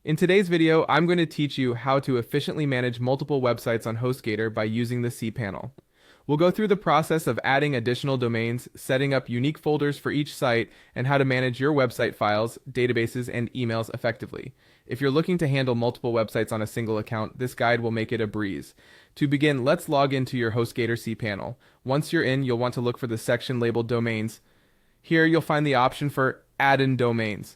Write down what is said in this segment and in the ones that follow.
In today's video, I'm going to teach you how to efficiently manage multiple websites on HostGator by using the cPanel. We'll go through the process of adding additional domains, setting up unique folders for each site, and how to manage your website files, databases, and emails effectively. If you're looking to handle multiple websites on a single account, this guide will make it a breeze. To begin, let's log into your HostGator cPanel. Once you're in, you'll want to look for the section labeled Domains. Here, you'll find the option for Add-in Domains.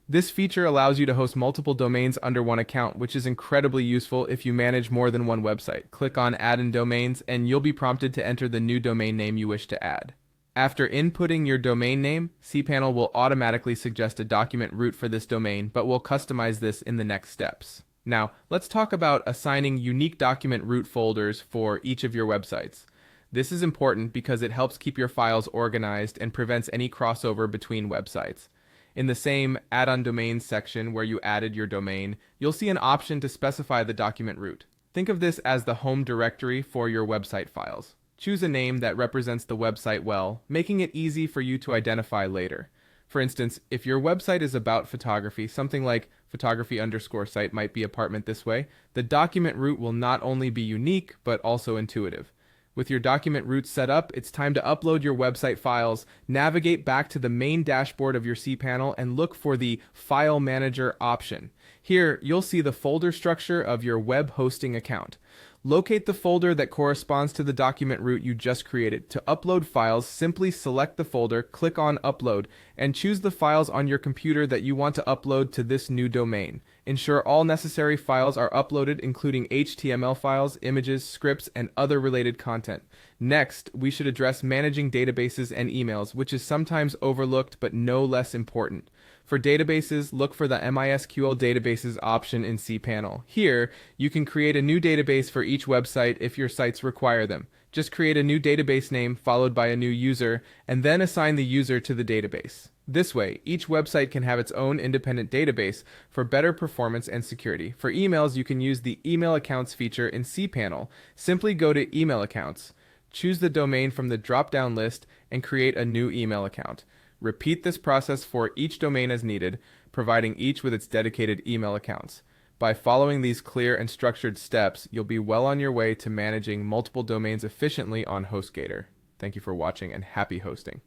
This feature allows you to host multiple domains under one account, which is incredibly useful if you manage more than one website. Click on Add-in Domains, and you'll be prompted to enter the new domain name you wish to add. After inputting your domain name, cPanel will automatically suggest a document root for this domain, but we'll customize this in the next steps. Now, let's talk about assigning unique document root folders for each of your websites. This is important because it helps keep your files organized and prevents any crossover between websites. In the same Add-on Domains section where you added your domain, you'll see an option to specify the document root. Think of this as the home directory for your website files. Choose a name that represents the website well, making it easy for you to identify later. For instance, if your website is about photography, something like photography_site might be apartment this way, the document root will not only be unique, but also intuitive. With your document root set up, it's time to upload your website files, navigate back to the main dashboard of your cPanel, and look for the File Manager option. Here, you'll see the folder structure of your web hosting account. Locate the folder that corresponds to the document root you just created. To upload files, simply select the folder, click on Upload, and choose the files on your computer that you want to upload to this new domain. Ensure all necessary files are uploaded, including HTML files, images, scripts, and other related content. Next, we should address managing databases and emails, which is sometimes overlooked but no less important. For databases, look for the MySQL Databases option in cPanel. Here, you can create a new database for each website if your sites require them. Just create a new database name followed by a new user, and then assign the user to the database. This way, each website can have its own independent database for better performance and security. For emails, you can use the Email Accounts feature in cPanel. Simply go to Email Accounts, choose the domain from the drop-down list, and create a new email account. Repeat this process for each domain as needed, providing each with its dedicated email accounts. By following these clear and structured steps, you'll be well on your way to managing multiple domains efficiently on HostGator. Thank you for watching and happy hosting.